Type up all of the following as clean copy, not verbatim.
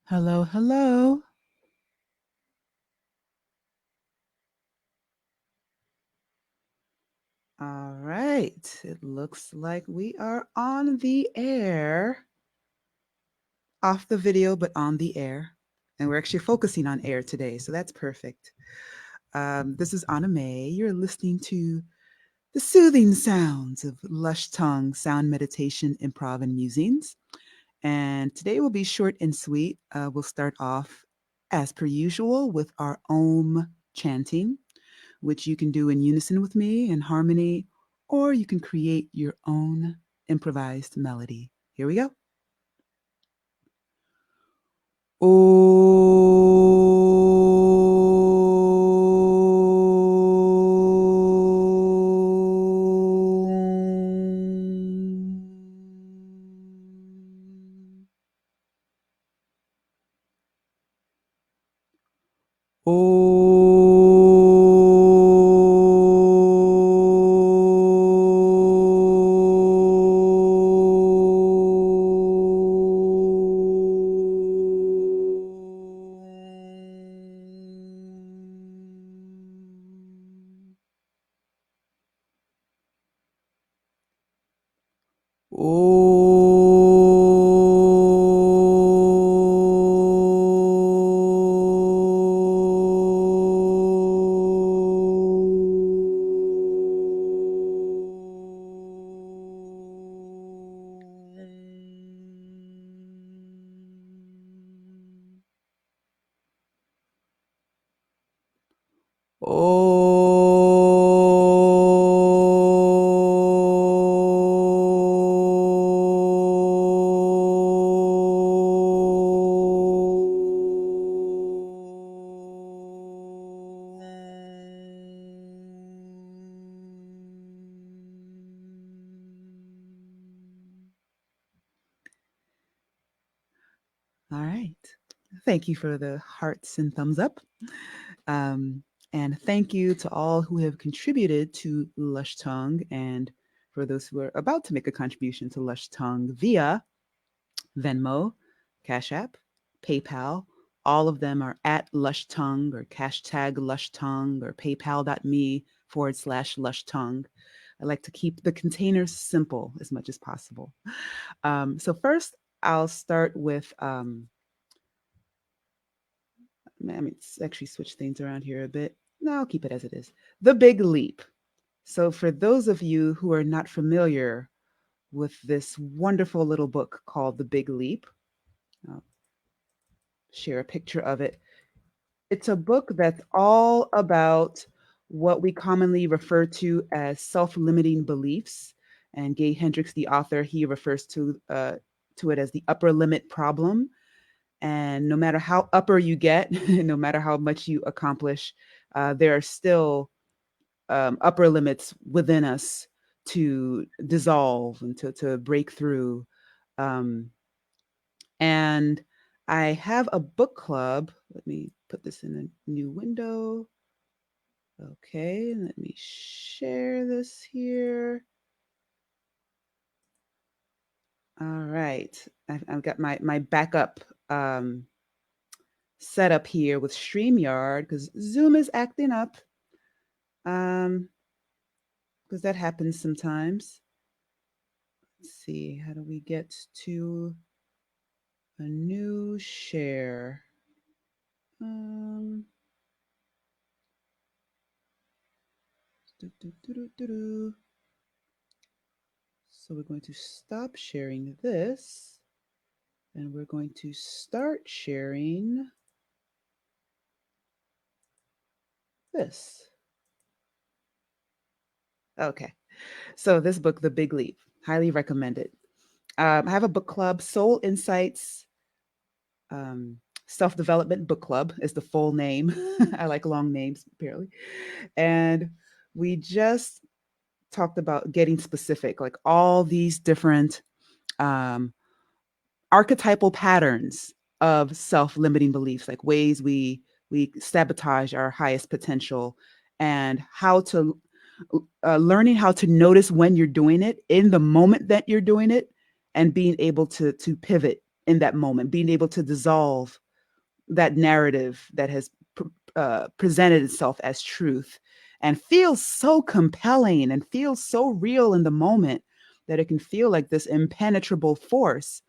Hello, hello. All right. It looks like we are on the air. Off the video, but on the air. And we're actually focusing on air today, so that's perfect. This is Anna May. You're listening to the soothing sounds of Lush Tongue, sound meditation, improv, and musings. And today will be short and sweet. We'll start off, as per usual, with our Om chanting, which you can do in unison with me in harmony, or you can create your own improvised melody. Here we go. All right. Thank you for the hearts and thumbs up. Um, and thank you to all who have contributed to Lush Tongue and for those who are about to make a contribution to Lush Tongue via Venmo, Cashapp, PayPal. All of them are at Lush Tongue or hashtag Lush Tongue or paypal.me/Lush Tongue. I like to keep the containers simple as much as possible. So first, I'll start with let me actually switch things around here a bit. No, I'll keep it as it is. The Big Leap. So, for those of you who are not familiar with this wonderful little book called The Big Leap, I'll share a picture of it. It's a book that's all about what we commonly refer to as self-limiting beliefs. And Gay Hendricks, the author, he refers to it as the upper limit problem. And no matter how upper you get, no matter how much you accomplish, there are still upper limits within us to dissolve and to break through. Um, and I have a book club. Let me put this in a new window. Okay, let me share this here. All right, I've got my backup set up here with StreamYard because Zoom is acting up. Because that happens sometimes. Let's see, how do we get to a new share? Um, So we're going to stop sharing this and we're going to start sharing this. Okay. So this book, The Big Leap, highly recommended. I have a book club, Soul Insights Self-Development Book Club is the full name. I like long names, apparently. And we just talked about getting specific, like all these different um, archetypal patterns of self-limiting beliefs, like ways we sabotage our highest potential, and how to learning how to notice when you're doing it in the moment that you're doing it, and being able to pivot in that moment, being able to dissolve that narrative that has presented itself as truth and feels so compelling and feels so real in the moment that it can feel like this impenetrable force.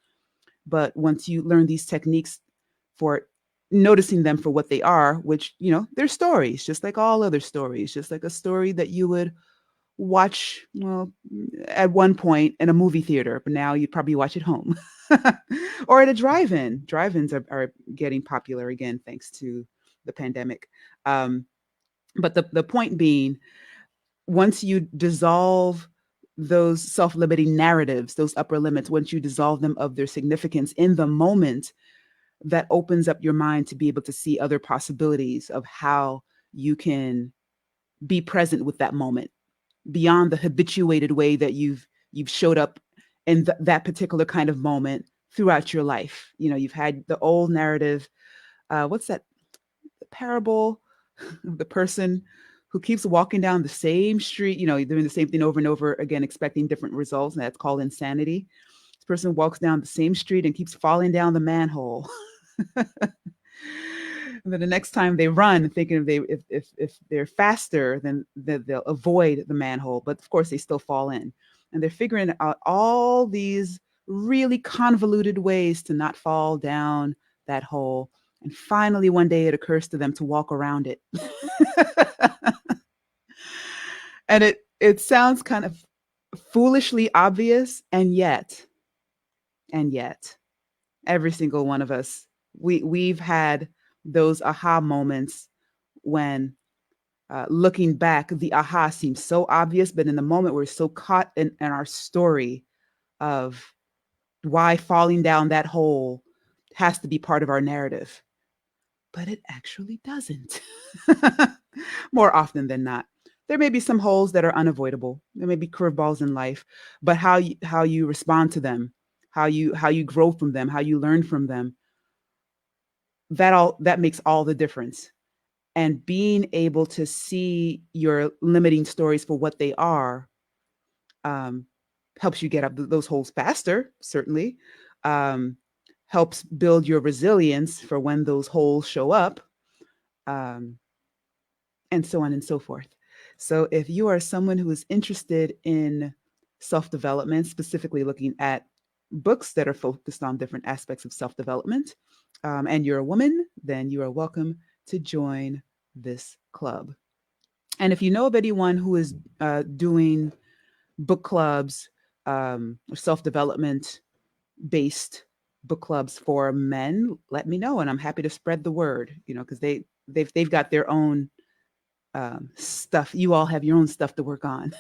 But once you learn these techniques for noticing them for what they are, which, they're stories, just like all other stories, just like a story that you would watch, well, at one point in a movie theater, but now you'd probably watch at home or at a drive-in. Drive-ins are getting popular again, thanks to the pandemic. But the point being, once you dissolve those self-limiting narratives, those upper limits, once you dissolve them of their significance in the moment, that opens up your mind to be able to see other possibilities of how you can be present with that moment beyond the habituated way that you've showed up in that particular kind of moment throughout your life. You've had the old narrative. What's that parable of the person who keeps walking down the same street, doing the same thing over and over again, expecting different results, and that's called insanity. This person walks down the same street and keeps falling down the manhole. And then the next time they run, thinking if they're faster, then they'll avoid the manhole. But of course, they still fall in, and they're figuring out all these really convoluted ways to not fall down that hole. And finally, one day, it occurs to them to walk around it, and it sounds kind of foolishly obvious, and yet, every single one of us, we've had those aha moments when, looking back, the aha seems so obvious, but in the moment we're so caught in our story of why falling down that hole has to be part of our narrative. But it actually doesn't. More often than not. There may be some holes that are unavoidable. There may be curveballs in life, but how you respond to them, how you grow from them, how you learn from them, that makes all the difference. And being able to see your limiting stories for what they are, um, helps you get up those holes faster, certainly. Um, Helps build your resilience for when those holes show up, um, and so on and so forth. So if you are someone who is interested in self-development, specifically looking at books that are focused on different aspects of self-development, and you're a woman, then you are welcome to join this club. And if you know of anyone who is doing book clubs, or self-development based book clubs for men, let me know, and I'm happy to spread the word. Because they've got their own, stuff. You all have your own stuff to work on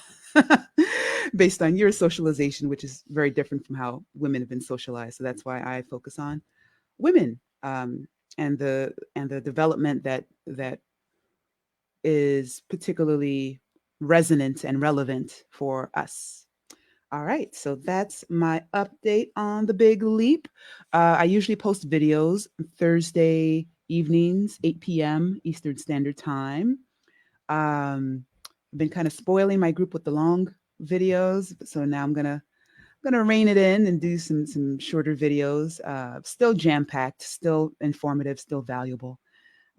based on your socialization, which is very different from how women have been socialized. So that's why I focus on women, and the development that is particularly resonant and relevant for us. All right, so that's my update on the big leap. I usually post videos Thursday evenings, 8 p.m. Eastern Standard Time. I've been kind of spoiling my group with the long videos, so now I'm gonna rein it in and do some shorter videos. Still jam packed, still informative, still valuable.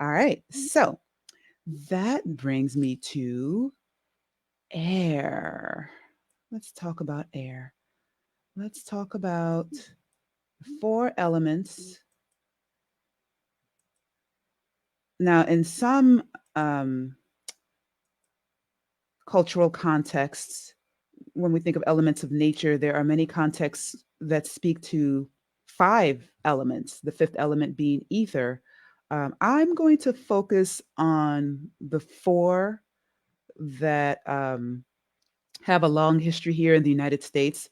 All right, so that brings me to air. Let's talk about air. Let's talk about 4 elements. Now, in some, cultural contexts, when we think of elements of nature, there are many contexts that speak to 5 elements, the fifth element being ether. I'm going to focus on the 4 that, have a long history here in the United States,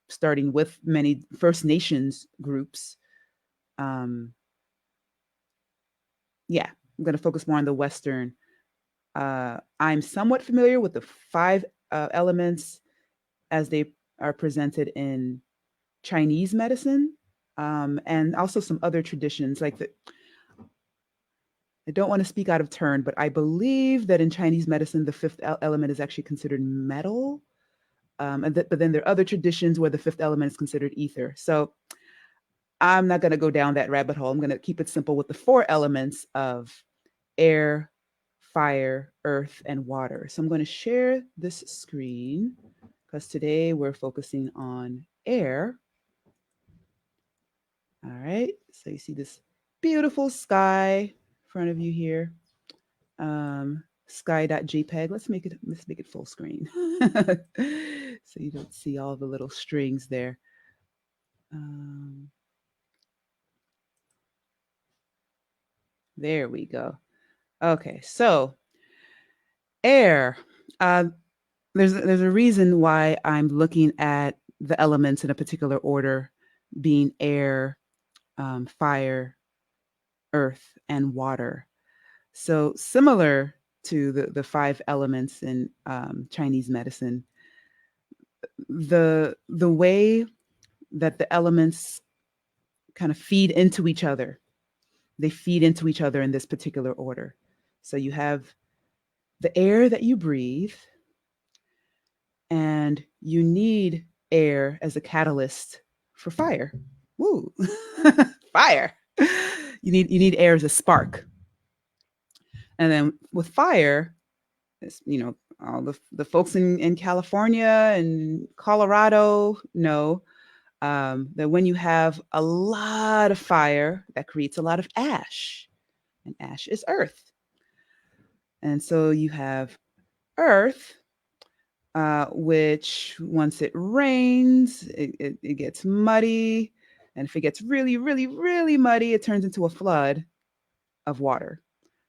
starting with many First Nations groups. Um, yeah, I'm going to focus more on the Western. I'm somewhat familiar with the 5 elements as they are presented in Chinese medicine, and also some other traditions like the. I don't want to speak out of turn, but I believe that in Chinese medicine, the fifth element is actually considered metal. But then there are other traditions where the fifth element is considered ether. So I'm not going to go down that rabbit hole. I'm going to keep it simple with the four elements of air, fire, earth, and water. So I'm going to share this screen because today we're focusing on air. All right. So you see this beautiful sky in front of you here. Sky.jpg. Let's make it full screen. So you don't see all the little strings there. There we go. Okay, so air. There's a reason why I'm looking at the elements in a particular order, being air, fire, earth, and water. So similar to the five elements in Chinese medicine, the way that the elements kind of feed into each other, they feed into each other in this particular order. So you have the air that you breathe, and you need air as a catalyst for fire. Woo, fire! You need air as a spark, and then with fire, all the folks in California and Colorado know that when you have a lot of fire, that creates a lot of ash, and ash is earth. And so you have earth, which once it rains, it gets muddy. And if it gets really, really, really muddy, it turns into a flood of water.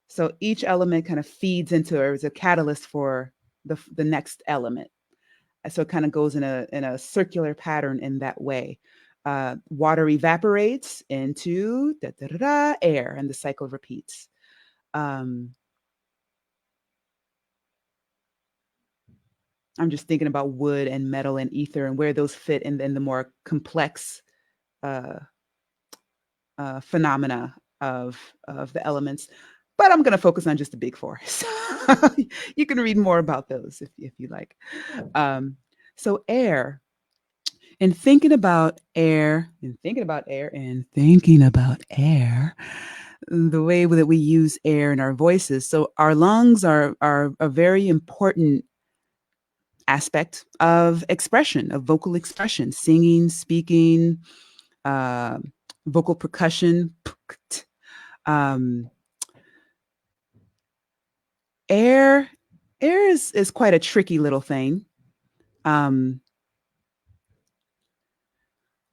So each element kind of feeds into or is a catalyst for the next element. So it kind of goes in a circular pattern in that way. Water evaporates into air, and the cycle repeats. I'm just thinking about wood and metal and ether and where those fit in the more complex phenomena of the elements. But I'm going to focus on just the big four. So you can read more about those if you like. So air. And thinking about air, the way that we use air in our voices. So our lungs are a very important aspect of expression, of vocal expression, singing, speaking, vocal percussion. Air is quite a tricky little thing.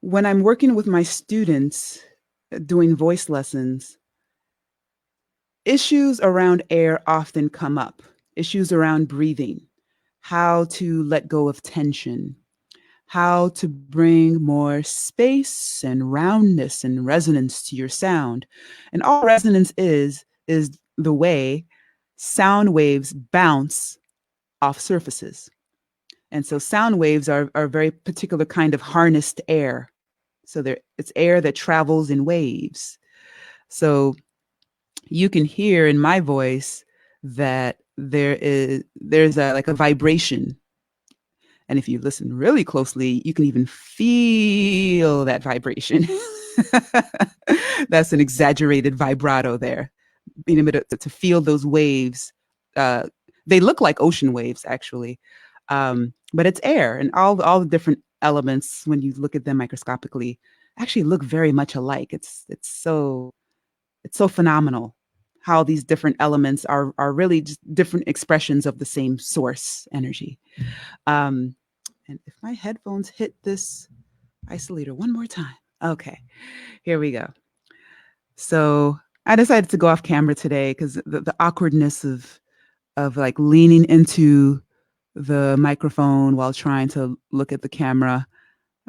When I'm working with my students doing voice lessons, issues around air often come up. Issues around breathing, how to let go of tension, how to bring more space and roundness and resonance to your sound. And all resonance is the way sound waves bounce off surfaces. And so sound waves are a very particular kind of harnessed air. So it's air that travels in waves. So you can hear in my voice that there's a vibration. And if you listen really closely, you can even feel that vibration. That's an exaggerated vibrato there. Being able to feel those waves. They look like ocean waves, actually. But it's air, and all the different elements, when you look at them microscopically, actually look very much alike. It's so phenomenal how these different elements are really just different expressions of the same source energy. And if my headphones hit this isolator one more time. Okay, here we go. So I decided to go off camera today because the awkwardness of like leaning into the microphone while trying to look at the camera.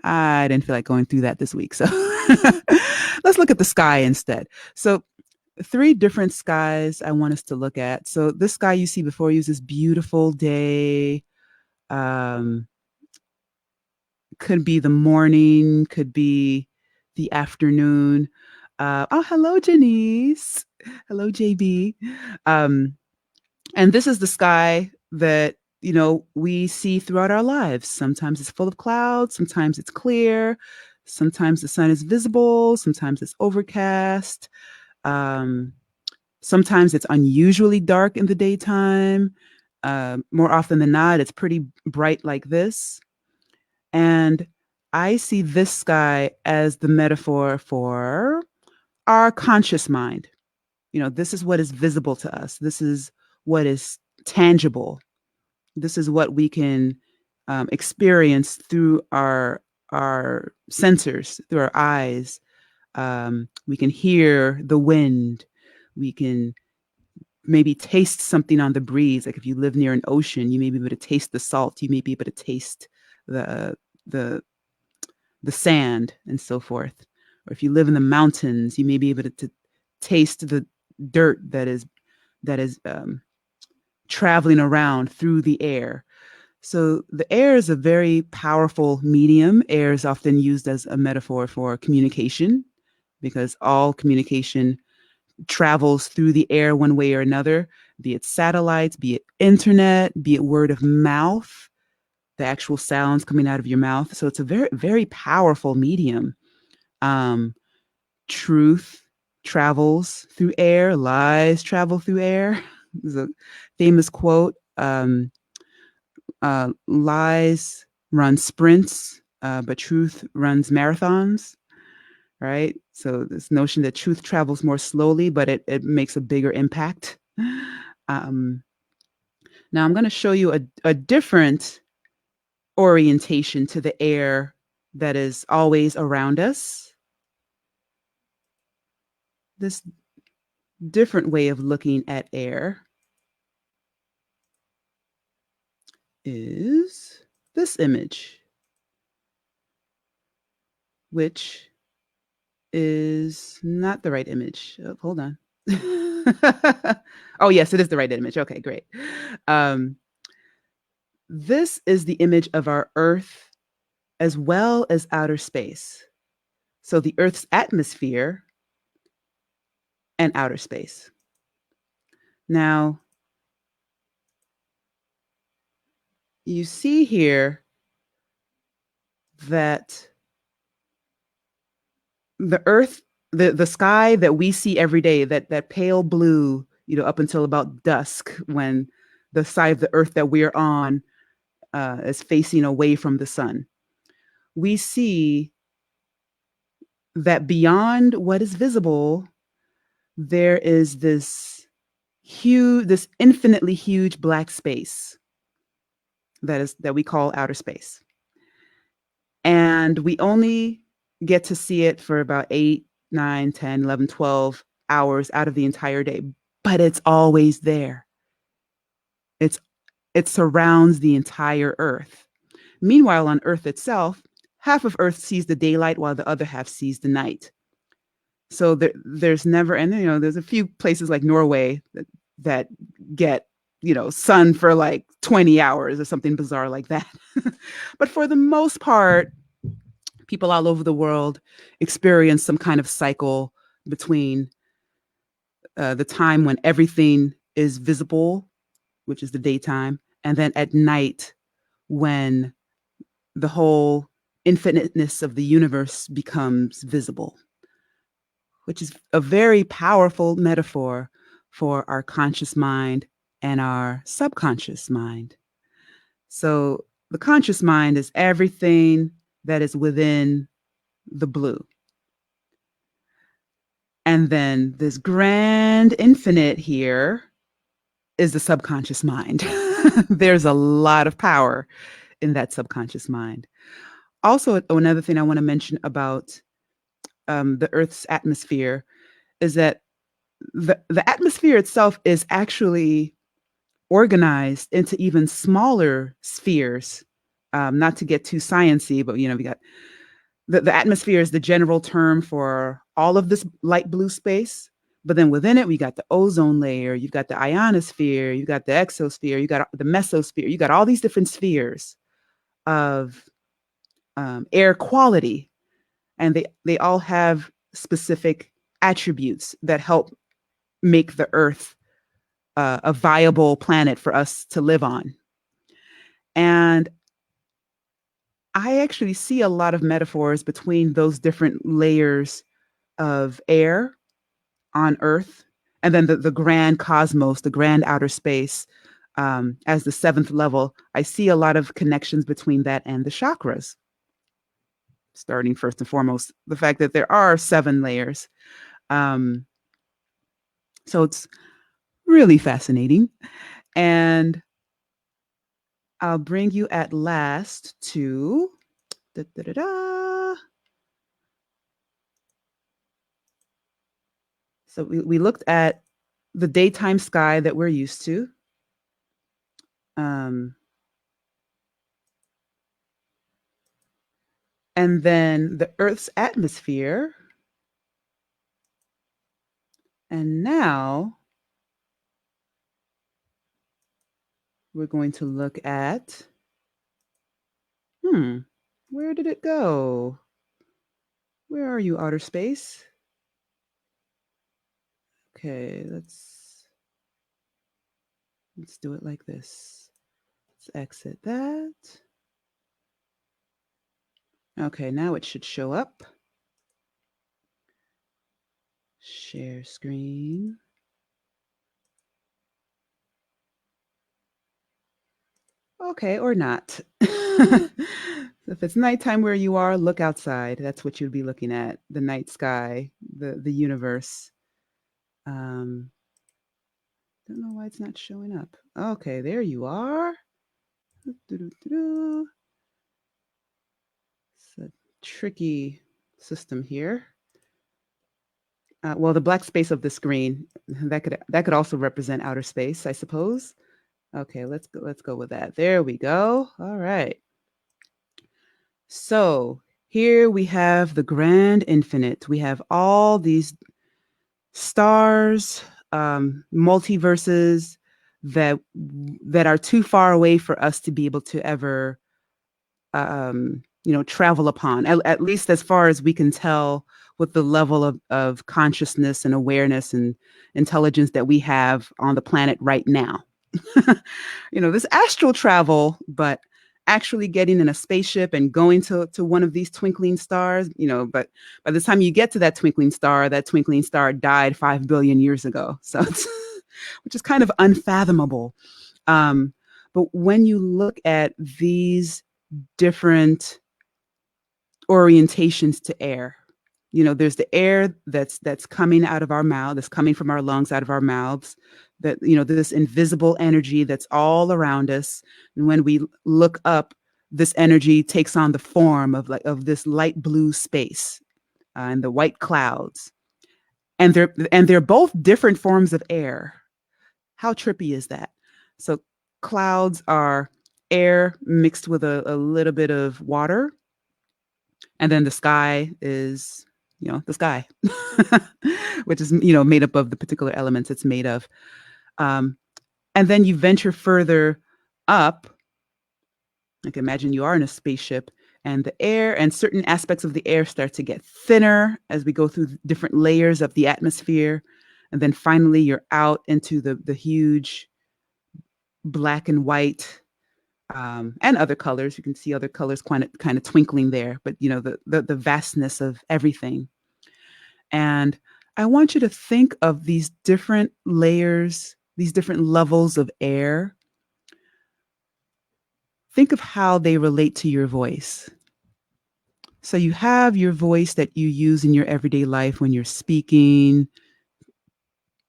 I didn't feel like going through that this week. So let's look at the sky instead. So 3 different skies I want us to look at. So this sky you see before you is this beautiful day. Could be the morning, could be the afternoon. Hello, Janice. Hello, JB. And this is the sky that, we see throughout our lives. Sometimes it's full of clouds. Sometimes it's clear. Sometimes the sun is visible, sometimes it's overcast. Um, Sometimes it's unusually dark in the daytime. More often than not, it's pretty bright like this. And I see this sky as the metaphor for our conscious mind. This is what is visible to us. This is what is tangible. This is what we can experience through our sensors, through our eyes. We can hear the wind. We can maybe taste something on the breeze. Like if you live near an ocean, you may be able to taste the salt. You may be able to taste the the the sand and so forth. Or if you live in the mountains, you may be able to taste the dirt that is traveling around through the air. So the air is a very powerful medium. Air is often used as a metaphor for communication because all communication travels through the air one way or another, be it satellites, be it internet, be it word of mouth, the actual sounds coming out of your mouth. So it's a very, very powerful medium. Um, Truth travels through air, lies travel through air. There's a famous quote. Lies run sprints, but truth runs marathons, right? So this notion that truth travels more slowly, but it makes a bigger impact. Um, Now I'm going to show you a different orientation to the air that is always around us. This different way of looking at air is this image, which is not the right image. Oh, hold on. Oh, yes, it is the right image. Okay, great. Um, this is the image of our Earth as well as outer space. So the Earth's atmosphere and outer space. Now, you see here that the Earth, the sky that we see every day, that pale blue, up until about dusk when the side of the Earth that we're on is facing away from the sun. We see that beyond what is visible, there is this infinitely huge black space that we call outer space. And we only get to see it for about 8, 9, 10, 11, 12 hours out of the entire day, but it's always there. It surrounds the entire Earth. Meanwhile, on Earth itself, half of Earth sees the daylight while the other half sees the night. So there's never, and there's a few places like Norway that get, sun for like 20 hours or something bizarre like that. But for the most part, people all over the world experience some kind of cycle between the time when everything is visible, which is the daytime, and then at night when the whole infiniteness of the universe becomes visible, which is a very powerful metaphor for our conscious mind and our subconscious mind. So the conscious mind is everything that is within the blue. And then this grand infinite here is the subconscious mind. There's a lot of power in that subconscious mind. Also, another thing I want to mention about the Earth's atmosphere is that the atmosphere itself is actually organized into even smaller spheres. Not to get too sciencey, but we got the atmosphere is the general term for all of this light blue space. But then within it, we got the ozone layer, you've got the ionosphere, you've got the exosphere, you got the mesosphere, you got all these different spheres of air quality. And they all have specific attributes that help make the Earth a viable planet for us to live on. And I actually see a lot of metaphors between those different layers of air on Earth, and then the grand cosmos, the grand outer space, as the seventh level. I see a lot of connections between that and the chakras. Starting first and foremost, the fact that there are seven layers. Um, so it's really fascinating. And I'll bring you at last to da, da, da, da. So we looked at the daytime sky that we're used to. Um, and then the Earth's atmosphere. And now we're going to look at, hmm, where did it go? Where are you, outer space? Okay, let's do it like this. Let's exit that. Okay, now it should show up. Share screen. Okay, or not. If it's nighttime where you are, look outside. That's what you'd be looking at, the night sky, the universe. Um, don't know why it's not showing up. Okay, there you are. It's a tricky system here. Well, the black space of the screen that could also represent outer space, I suppose. Okay, let's go with that. There we go. All right. So here we have the grand infinite. We have all these stars, multiverses that are too far away for us to be able to ever, travel upon. At least as far as we can tell, with the level of consciousness and awareness and intelligence that we have on the planet right now. This astral travel, but actually getting in a spaceship and going to one of these twinkling stars, but by the time you get to that twinkling star died 5 billion years ago. So it's, which is kind of unfathomable. But when you look at these different orientations to air, there's the air that's coming out of our mouth, that's coming from our lungs, out of our mouths, that this invisible energy that's all around us. And when we look up, this energy takes on the form of this light blue space, and the white clouds, and they're both different forms of air. How trippy is that? So clouds are air mixed with a little bit of water, and then the sky is the sky, which is made up of the particular elements it's made of. um, and then you venture further up, like imagine you are in a spaceship, and the air and certain aspects of the air start to get thinner as we go through different layers of the atmosphere, and then finally you're out into the huge black and white, and other colors. You can see other colors kind of twinkling there, but the vastness of everything. And I want you to think of these different layers, these different levels of air. Think of how they relate to your voice. So you have your voice that you use in your everyday life when you're speaking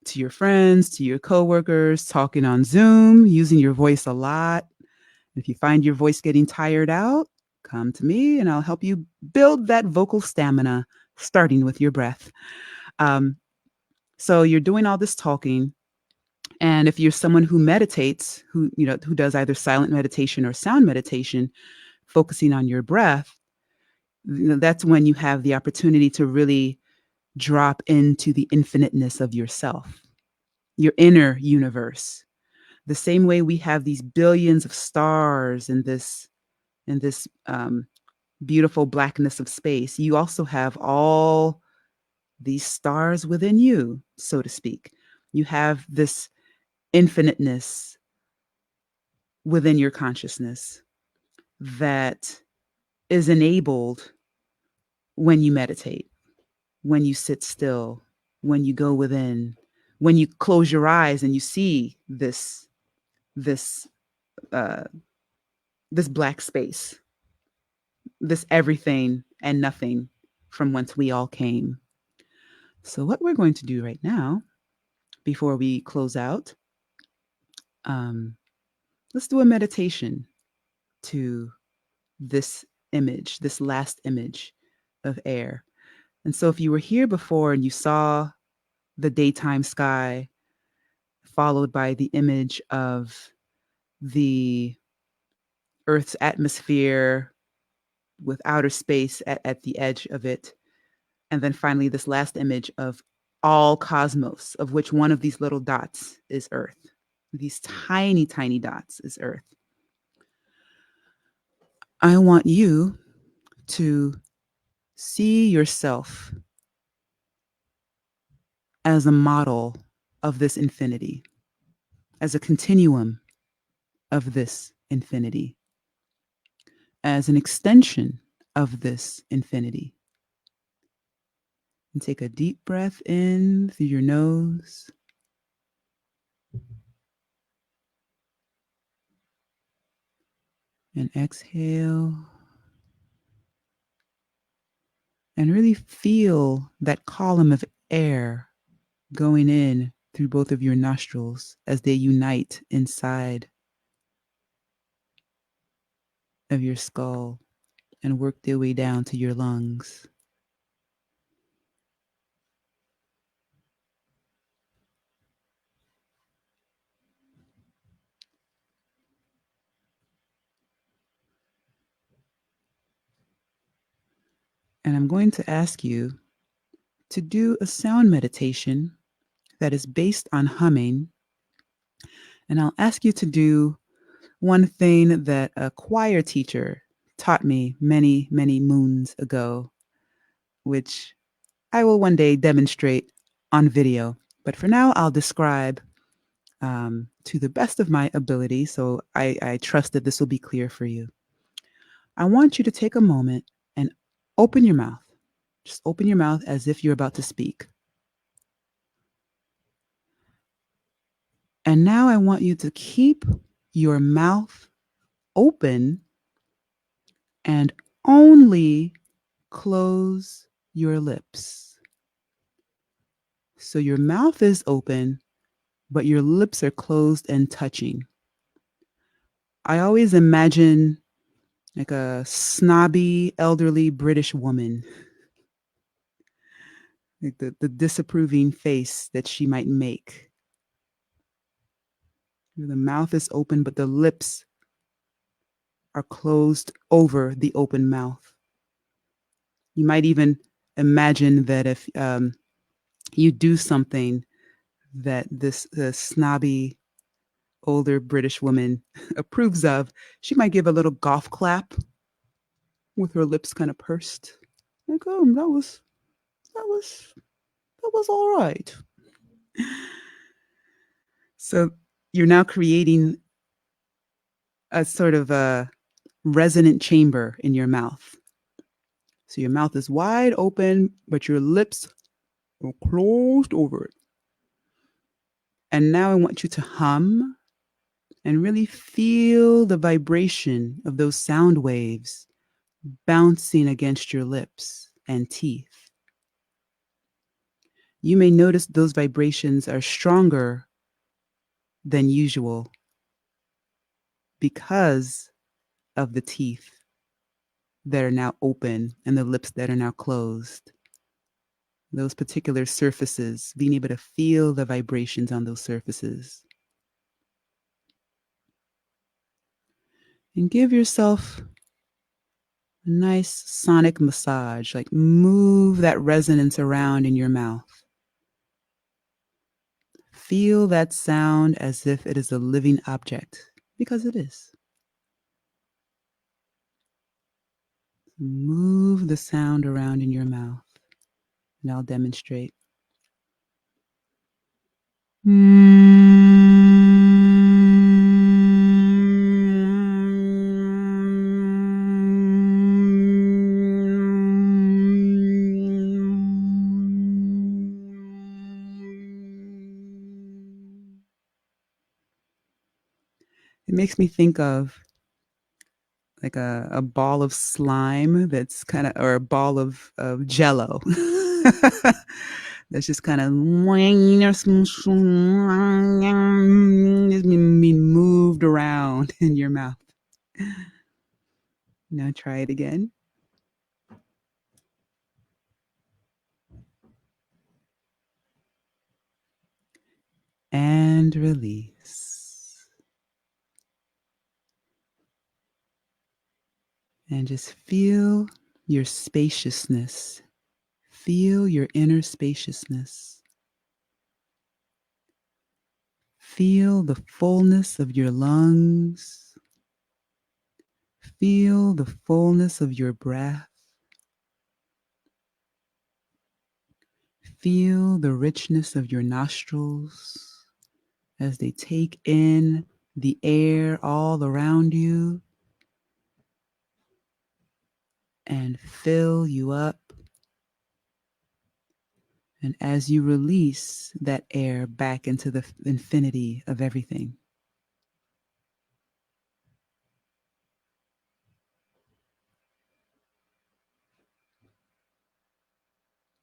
to your friends, to your coworkers, talking on Zoom, using your voice a lot. If you find your voice getting tired out, come to me and I'll help you build that vocal stamina, starting with your breath. So you're doing all this talking. And if you're someone who meditates, who does either silent meditation or sound meditation, focusing on your breath, that's when you have the opportunity to really drop into the infiniteness of yourself, your inner universe. The same way we have these billions of stars in this beautiful blackness of space, you also have all these stars within you, so to speak. You have this infiniteness within your consciousness that is enabled when you meditate, when you sit still, when you go within, when you close your eyes and you see this uh, this black space, this everything and nothing from whence we all came. So what we're going to do right now, before we close out, um, let's do a meditation to this image, this last image of air. And so if you were here before and you saw the daytime sky followed by the image of the Earth's atmosphere with outer space at the edge of it, and then finally this last image of all cosmos, of which one of these little dots is Earth. These tiny, tiny dots is Earth. I want you to see yourself as a model of this infinity, as a continuum of this infinity, as an extension of this infinity. And take a deep breath in through your nose. And exhale. And really feel that column of air going in through both of your nostrils as they unite inside of your skull and work their way down to your lungs. And I'm going to ask you to do a sound meditation that is based on humming. And I'll ask you to do one thing that a choir teacher taught me many, many moons ago, which I will one day demonstrate on video. But for now, I'll describe to the best of my ability. So I trust that this will be clear for you. I want you to take a moment and open your mouth. Just open your mouth as if you're about to speak. And now I want you to keep your mouth open and only close your lips. So your mouth is open, but your lips are closed and touching. I always imagine like a snobby, elderly British woman, like the disapproving face that she might make. The mouth is open, but the lips are closed over the open mouth. You might even imagine that if you do something that this snobby older British woman approves of, she might give a little golf clap with her lips kind of pursed. Like, oh, that was all right. So you're now creating a sort of a resonant chamber in your mouth. So your mouth is wide open, but your lips are closed over it. And now I want you to hum and really feel the vibration of those sound waves bouncing against your lips and teeth. You may notice those vibrations are stronger than usual because of the teeth that are now open and the lips that are now closed. Those particular surfaces, being able to feel the vibrations on those surfaces. And give yourself a nice sonic massage, like move that resonance around in your mouth. Feel that sound as if it is a living object, because it is. Move the sound around in your mouth, and I'll demonstrate. makes me think of like a ball of slime that's kind of, or a ball of jello. That's just kind of being moved around in your mouth. Now try it again. And release. And just feel your spaciousness. Feel your inner spaciousness. Feel the fullness of your lungs. Feel the fullness of your breath. Feel the richness of your nostrils as they take in the air all around you and fill you up. And as you release that air back into the infinity of everything.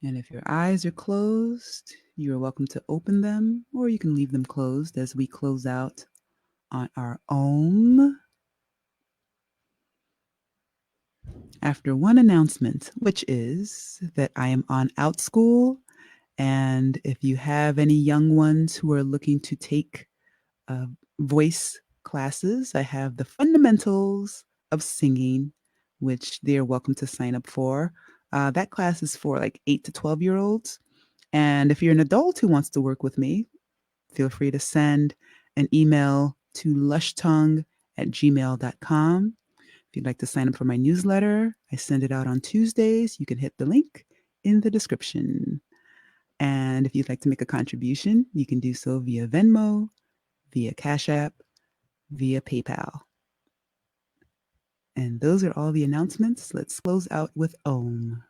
And if your eyes are closed, you are welcome to open them, or you can leave them closed as we close out on our Om. After one announcement, which is that I am on OutSchool. And if you have any young ones who are looking to take voice classes, I have the fundamentals of singing, which they're welcome to sign up for. That class is for like 8 to 12-year-olds. And if you're an adult who wants to work with me, feel free to send an email to lushtongue@gmail.com. If you'd like to sign up for my newsletter, I send it out on Tuesdays. You can hit the link in the description. And if you'd like to make a contribution, you can do so via Venmo, via Cashapp, via PayPal. And those are all the announcements. Let's close out with Om.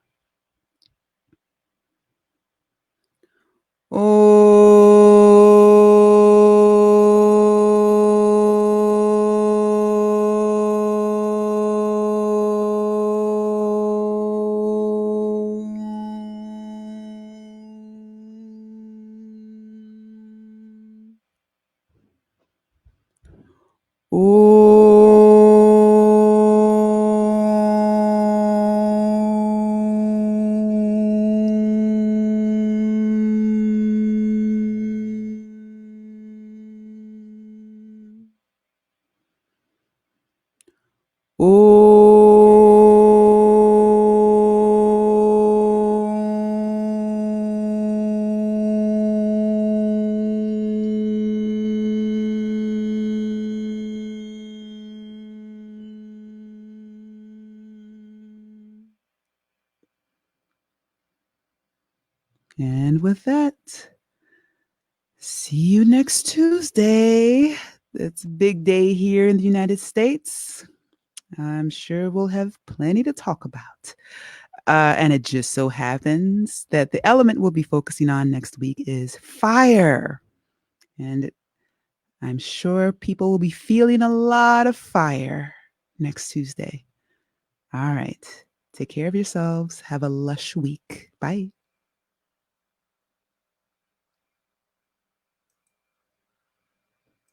And with that, see you next Tuesday. It's a big day here in the United States. I'm sure we'll have plenty to talk about. And it just so happens that the element we'll be focusing on next week is fire. And I'm sure people will be feeling a lot of fire next Tuesday. All right. Take care of yourselves. Have a lush week. Bye.